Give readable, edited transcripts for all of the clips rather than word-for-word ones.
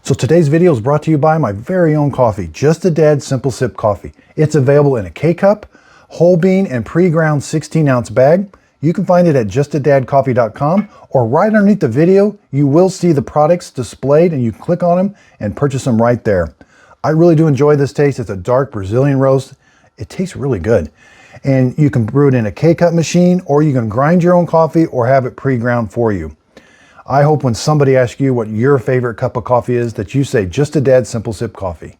So today's video is brought to you by my very own coffee, Just a Dad Simple Sip Coffee. It's available in a K-Cup, whole bean, and pre-ground 16-ounce bag. You can find it at justadadcoffee.com, or right underneath the video, you will see the products displayed and you can click on them and purchase them right there. I really do enjoy this taste. It's a dark Brazilian roast. It tastes really good. And you can brew it in a K-Cup machine, or you can grind your own coffee or have it pre-ground for you. I hope when somebody asks you what your favorite cup of coffee is, that you say Just a Dad Simple Sip Coffee.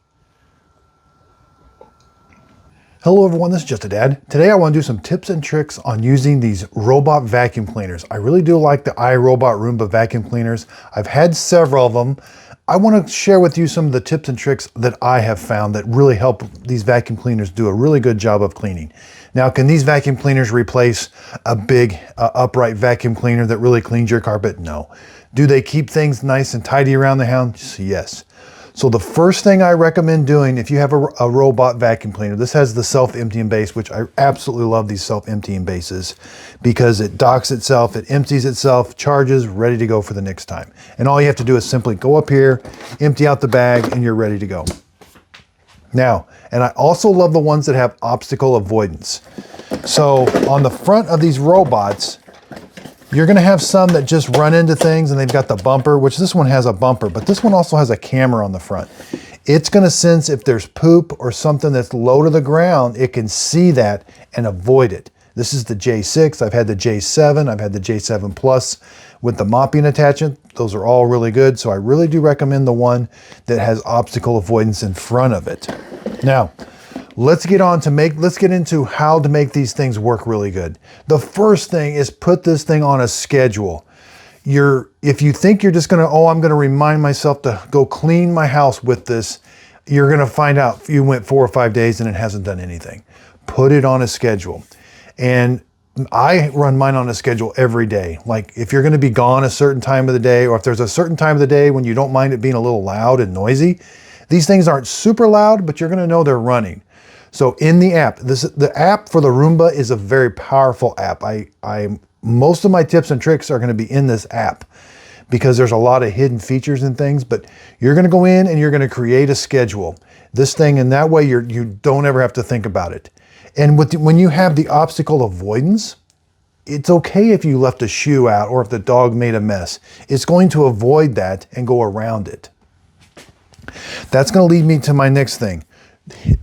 Hello everyone, this is Just a Dad. Today I want to do some tips and tricks on using these robot vacuum cleaners. I really do like the iRobot Roomba vacuum cleaners. I've had several of them. I want to share with you some of the tips and tricks that I have found that really help these vacuum cleaners do a really good job of cleaning. Now, can these vacuum cleaners replace a big upright vacuum cleaner that really cleans your carpet? No. Do they keep things nice and tidy around the house? Yes. So the first thing I recommend doing if you have a robot vacuum cleaner, this has the self-emptying base, which I absolutely love these self-emptying bases because it docks itself, it empties itself, charges, ready to go for the next time. And all you have to do is simply go up here, empty out the bag, and you're ready to go. Now, and I also love the ones that have obstacle avoidance. So on the front of these robots, you're gonna have some that just run into things and they've got the bumper, which this one has a bumper, but this one also has a camera on the front. It's gonna sense if there's poop or something that's low to the ground, it can see that and avoid it. This is the J6, I've had the J7, I've had the J7 Plus with the mopping attachment. Those are all really good, so I really do recommend the one that has obstacle avoidance in front of it. Now, let's get into how to make these things work really good. The first thing is put this thing on a schedule. If you think you're just gonna, I'm gonna remind myself to go clean my house with this, you're gonna find out you went 4 or 5 days and it hasn't done anything. Put it on a schedule. And I run mine on a schedule every day. Like if you're gonna be gone a certain time of the day, or if there's a certain time of the day when you don't mind it being a little loud and noisy, these things aren't super loud, but you're gonna know they're running. So in the app, the app for the Roomba is a very powerful app. Most of my tips and tricks are gonna be in this app because there's a lot of hidden features and things, but you're gonna go in and you're gonna create a schedule. This thing, and that way you don't ever have to think about it. And when you have the obstacle avoidance, it's okay if you left a shoe out or if the dog made a mess. It's going to avoid that and go around it. That's gonna lead me to my next thing.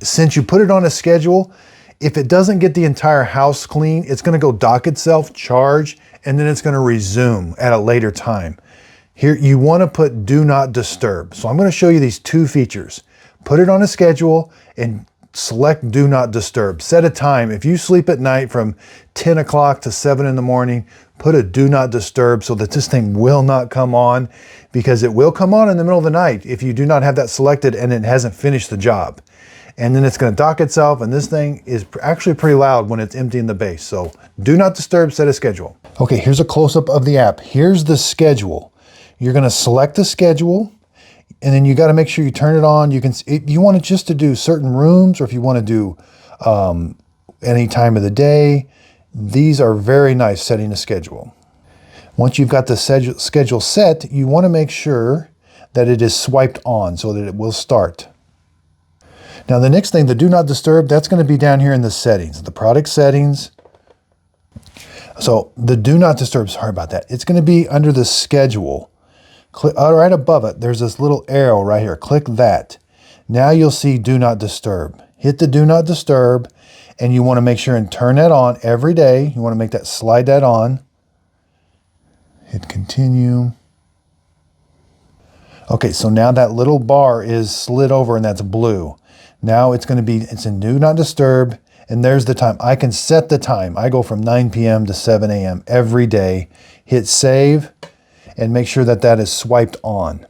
Since you put it on a schedule, if it doesn't get the entire house clean, it's gonna go dock itself, charge, and then it's gonna resume at a later time. Here, you wanna put do not disturb. So I'm gonna show you these two features. Put it on a schedule and select do not disturb. Set a time. If you sleep at night from 10 o'clock to 7 in the morning, put a do not disturb so that this thing will not come on, because it will come on in the middle of the night if you do not have that selected and it hasn't finished the job. And then it's going to dock itself, and this thing is actually pretty loud when it's emptying the base. So do not disturb, set a schedule. Okay, here's a close-up of the app. Here's the schedule. You're going to select the schedule, and then you got to make sure you turn it on. You want it just to do certain rooms, or if you want to do any time of the day. These are very nice, setting a schedule. Once you've got the schedule set, you want to make sure that it is swiped on so that it will start. Now the next thing, the do not disturb, that's going to be down here in the settings, the product settings. So the do not disturb, sorry about that. It's going to be under the schedule. Click right above it. There's this little arrow right here. Click that. Now you'll see do not disturb. Hit the do not disturb, and you want to make sure and turn that on every day. You want to make that, slide that on. Hit continue. Okay, so now that little bar is slid over and that's blue. Now it's in do not disturb, and there's the time. I can set the time. I go from 9 p.m. to 7 a.m. every day. Hit save and make sure that that is swiped on.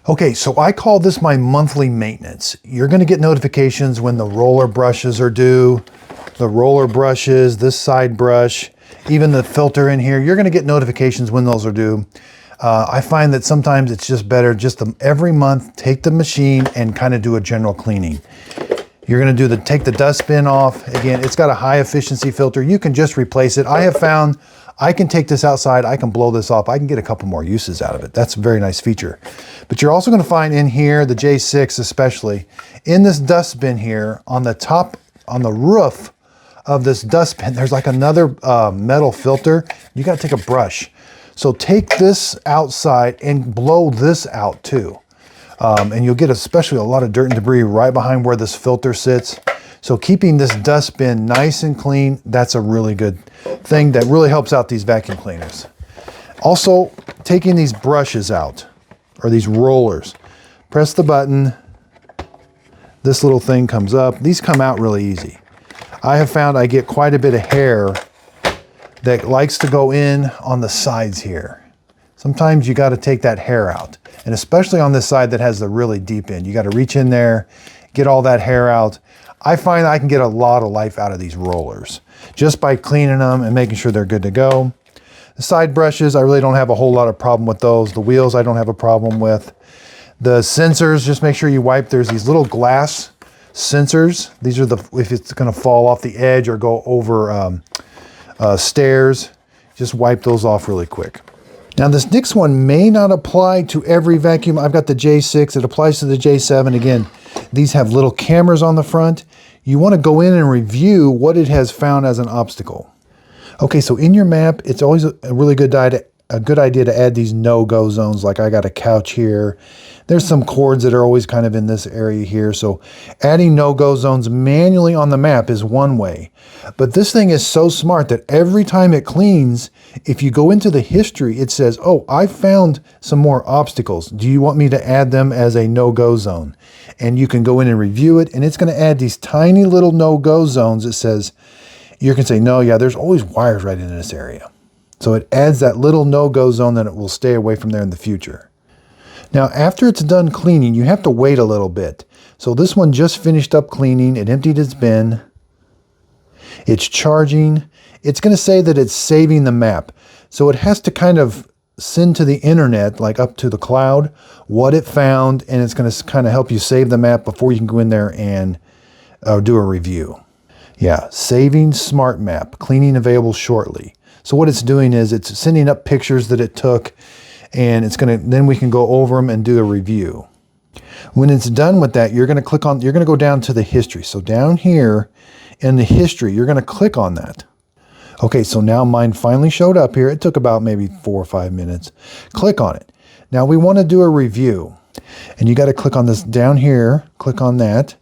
Okay, so I call this my monthly maintenance. You're gonna get notifications when the roller brushes are due, the roller brushes, this side brush, even the filter in here. You're gonna get notifications when those are due. I find that sometimes it's just better just every month, take the machine and kind of do a general cleaning. You're going to take the dustbin off. Again, it's got a high efficiency filter. You can just replace it. I have found I can take this outside, I can blow this off, I can get a couple more uses out of it. That's a very nice feature. But you're also gonna find in here, the J6 especially, in this dustbin here, on the top, on the roof of this dustbin, there's like another metal filter. You gotta take a brush. So take this outside and blow this out too. And you'll get especially a lot of dirt and debris right behind where this filter sits. So keeping this dustbin nice and clean, that's a really good thing that really helps out these vacuum cleaners. Also, taking these brushes out, or these rollers. Press the button, this little thing comes up. These come out really easy. I have found I get quite a bit of hair that likes to go in on the sides here. Sometimes you gotta take that hair out. And especially on this side that has the really deep end. You gotta reach in there, get all that hair out. I find I can get a lot of life out of these rollers just by cleaning them and making sure they're good to go. The side brushes, I really don't have a whole lot of problem with those. The wheels, I don't have a problem with. The sensors, just make sure you wipe. There's these little glass sensors. These are if it's gonna fall off the edge or go over stairs, just wipe those off really quick. Now this next one may not apply to every vacuum. I've got the J6, it applies to the J7. Again, these have little cameras on the front. You wanna go in and review what it has found as an obstacle. Okay, so in your map, it's always a really good idea to add these no-go zones. Like I got a couch here. There's some cords that are always kind of in this area here. So adding no-go zones manually on the map is one way. But this thing is so smart that every time it cleans, if you go into the history, it says, oh, I found some more obstacles. Do you want me to add them as a no-go zone? And you can go in and review it, and it's going to add these tiny little no-go zones. It says, you can say, no, yeah, there's always wires right in this area. So it adds that little no-go zone that it will stay away from there in the future. Now, after it's done cleaning, you have to wait a little bit. So this one just finished up cleaning. It emptied its bin. It's charging. It's going to say that it's saving the map. So it has to kind of send to the internet, like up to the cloud, what it found, and it's going to kind of help you save the map before you can go in there and do a review. Yeah, saving smart map, cleaning available shortly. So what it's doing is it's sending up pictures that it took, and it's going to, then we can go over them and do a review. When it's done with that, you're going to go down to the history. So down here in the history, you're going to click on that. Okay, so now mine finally showed up here. It took about maybe 4 or 5 minutes. Click on it. Now we want to do a review, and you got to click on this down here, click on that,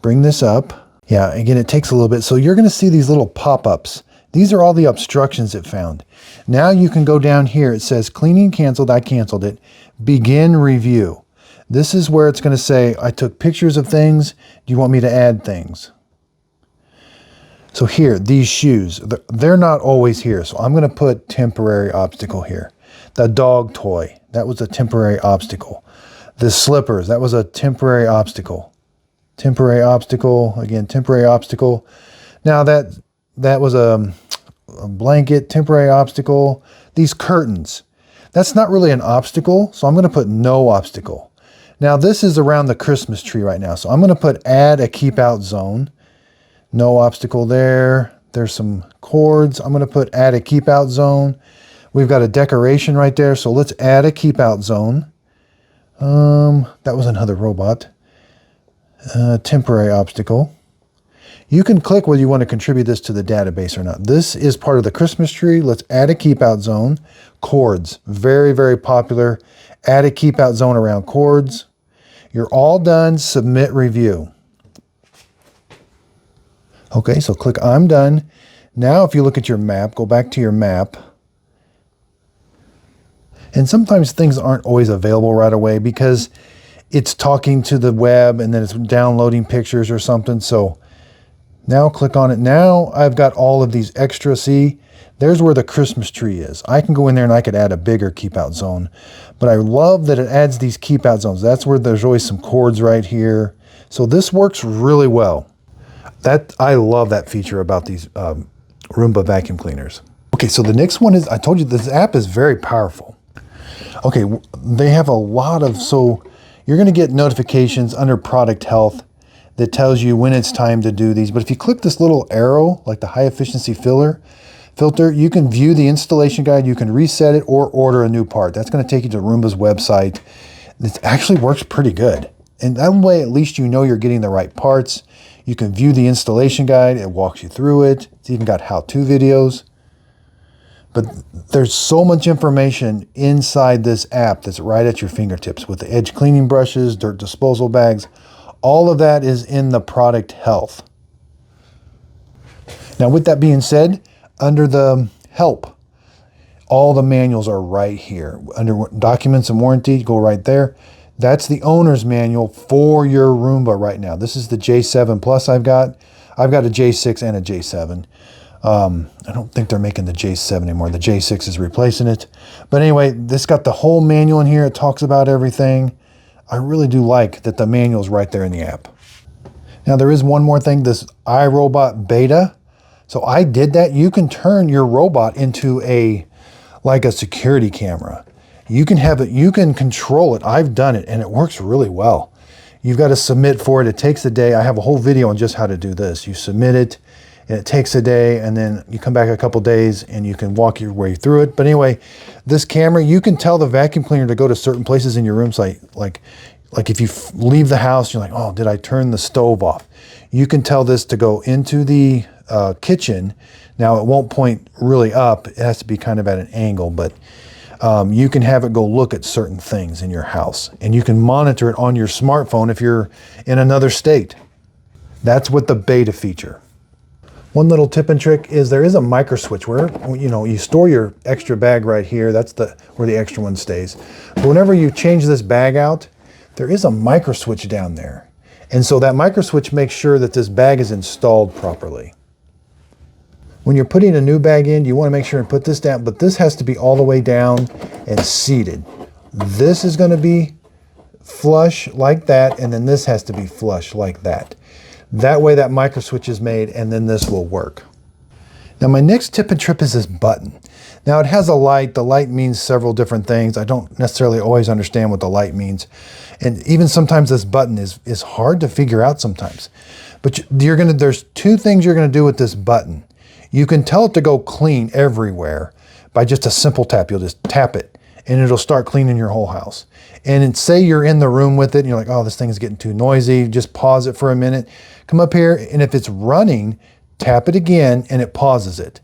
bring this up. Yeah, again, it takes a little bit. So you're going to see these little pop-ups. These are all the obstructions it found. Now you can go down here. It says cleaning canceled. I canceled it. Begin review. This is where it's going to say, I took pictures of things. Do you want me to add things? So here, these shoes, they're not always here. So I'm going to put temporary obstacle here. The dog toy, that was a temporary obstacle. The slippers, that was a temporary obstacle. Temporary obstacle, again, temporary obstacle. Now that was a blanket, temporary obstacle. These curtains, that's not really an obstacle, so I'm going to put no obstacle. Now this is around the Christmas tree right now, so I'm going to put add a keep out zone. No obstacle there. There's some cords. I'm going to put add a keep out zone. We've got a decoration right there, so let's add a keep out zone. That was another robot. Temporary obstacle. You can click whether you want to contribute this to the database or not. This is part of the Christmas tree. Let's add a keep out zone. Cords, very, very popular. Add a keep out zone around cords. You're all done. Submit review. Okay, so click I'm done. Now if you look at your map, go back to your map. And sometimes things aren't always available right away because it's talking to the web and then it's downloading pictures or something. So now click on it. Now I've got all of these extra. See, there's where the Christmas tree is. I can go in there and I could add a bigger keep out zone, but I love that it adds these keep out zones. That's where there's always some cords right here. So this works really well. I love that feature about these Roomba vacuum cleaners. Okay, so the next one is, I told you this app is very powerful. Okay, they have a lot of, so you're going to get notifications under product health that tells you when it's time to do these. But if you click this little arrow, like the high efficiency filler filter. You can view the installation guide, you can reset it or order a new part. That's going to take you to Roomba's website. It actually works pretty good. And that way, at least you know you're getting the right parts. You can view the installation guide. It walks you through it. It's even got how-to videos. But there's so much information inside this app that's right at your fingertips with the edge cleaning brushes, dirt disposal bags. All of that is in the product health. Now, with that being said, under the help, all the manuals are right here. Under documents and warranty, go right there. That's the owner's manual for your Roomba right now. This is the J7 Plus I've got. I've got a J6 and a J7. I don't think they're making the J7 anymore. The J6 is replacing it. But anyway, this got the whole manual in here. It talks about everything. I really do like that the manual's right there in the app. Now, there is one more thing, this iRobot beta. So I did that. You can turn your robot into like a security camera. You can have it, you can control it. I've done it and it works really well. You've got to submit for it. It takes a day. I have a whole video on just how to do this. You submit it and it takes a day, and then you come back a couple days and you can walk your way through it. But anyway, this camera, you can tell the vacuum cleaner to go to certain places in your room site. Like if you leave the house, you're like, oh, did I turn the stove off? You can tell this to go into the kitchen. Now it won't point really up. It has to be kind of at an angle, but you can have it go look at certain things in your house, and you can monitor it on your smartphone if you're in another state. That's with the beta feature. One little tip and trick is there is a micro switch where, you store your extra bag right here. That's where the extra one stays. But whenever you change this bag out, there is a micro switch down there. And so that micro switch makes sure that this bag is installed properly. When you're putting a new bag in, you want to make sure and put this down, but this has to be all the way down and seated. This is going to be flush like that, and then this has to be flush like that. That way that micro switch is made, and then this will work. Now my next tip and trick is this button. Now it has a light. The light means several different things. I don't necessarily always understand what the light means. And even sometimes this button is hard to figure out sometimes. But there's two things you're going to do with this button. You can tell it to go clean everywhere by just a simple tap. You'll just tap it and it'll start cleaning your whole house. And say you're in the room with it and you're like, oh, this thing is getting too noisy. Just pause it for a minute. Come up here, and if it's running, tap it again and it pauses it.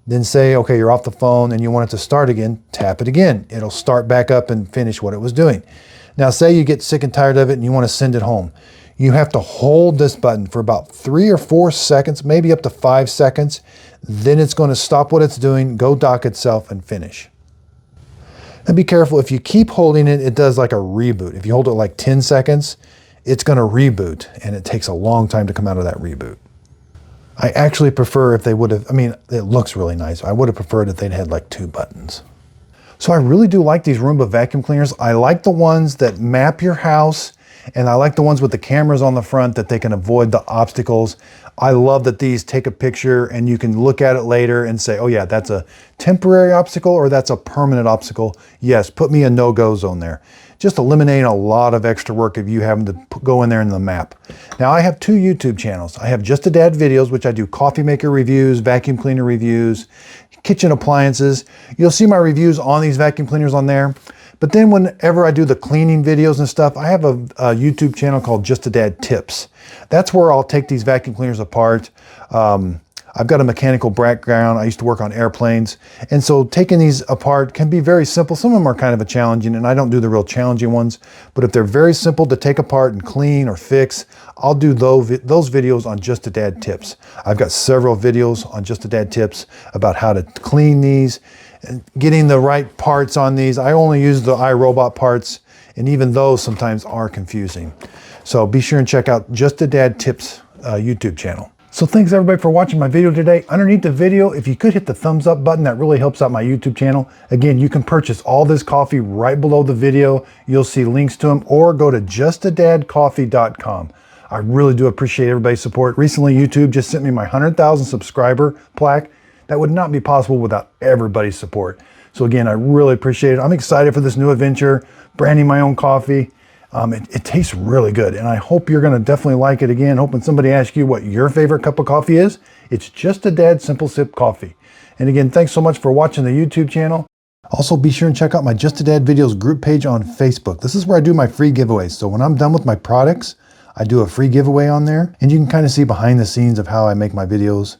Then say, okay, you're off the phone and you want it to start again, tap it again. It'll start back up and finish what it was doing. Now say you get sick and tired of it and you want to send it home. You have to hold this button for about 3 or 4 seconds, maybe up to 5 seconds. Then it's going to stop what it's doing, go dock itself, and finish. And be careful, if you keep holding it, it does like a reboot. If you hold it like 10 seconds, it's going to reboot, and it takes a long time to come out of that reboot. I actually prefer if they would have, it looks really nice. I would have preferred if they'd had like 2 buttons. So I really do like these Roomba vacuum cleaners. I like the ones that map your house, and I like the ones with the cameras on the front that they can avoid the obstacles. I love that these take a picture and you can look at it later and say, oh yeah, that's a temporary obstacle or that's a permanent obstacle. Yes, put me a no-go zone there. Just eliminating a lot of extra work of you having to go in there in the map. Now I have 2 YouTube channels. I have Just a Dad videos, which I do coffee maker reviews, vacuum cleaner reviews, kitchen appliances. You'll see my reviews on these vacuum cleaners on there. But then whenever I do the cleaning videos and stuff, I have a YouTube channel called Just a Dad Tips. That's where I'll take these vacuum cleaners apart. I've got a mechanical background. I used to work on airplanes. And so taking these apart can be very simple. Some of them are kind of a challenging, and I don't do the real challenging ones. But if they're very simple to take apart and clean or fix, I'll do those videos on Just a Dad Tips. I've got several videos on Just a Dad Tips about how to clean these, and getting the right parts on these. I only use the iRobot parts, and even those sometimes are confusing. So be sure and check out Just a Dad Tips YouTube channel. So thanks everybody for watching my video today. Underneath the video, if you could hit the thumbs up button, that really helps out my YouTube channel. Again, you can purchase all this coffee right below the video. You'll see links to them, or go to justadadcoffee.com. I really do appreciate everybody's support. Recently, YouTube just sent me my 100,000 subscriber plaque. That would not be possible without everybody's support. So again, I really appreciate it. I'm excited for this new adventure, branding my own coffee. It tastes really good, and I hope you're going to definitely like it. Again, hoping somebody asks you what your favorite cup of coffee is. It's Just a Dad Simple Sip Coffee. And again, thanks so much for watching the YouTube channel. Also, be sure and check out my Just a Dad Videos group page on Facebook. This is where I do my free giveaways. So when I'm done with my products, I do a free giveaway on there, and you can kind of see behind the scenes of how I make my videos.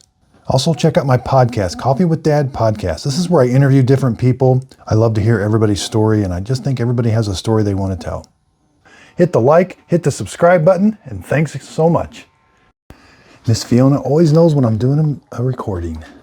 Also, check out my podcast, Coffee with Dad Podcast. This is where I interview different people. I love to hear everybody's story, and I just think everybody has a story they want to tell. Hit the like, hit the subscribe button, and thanks so much. Miss Fiona always knows when I'm doing a recording.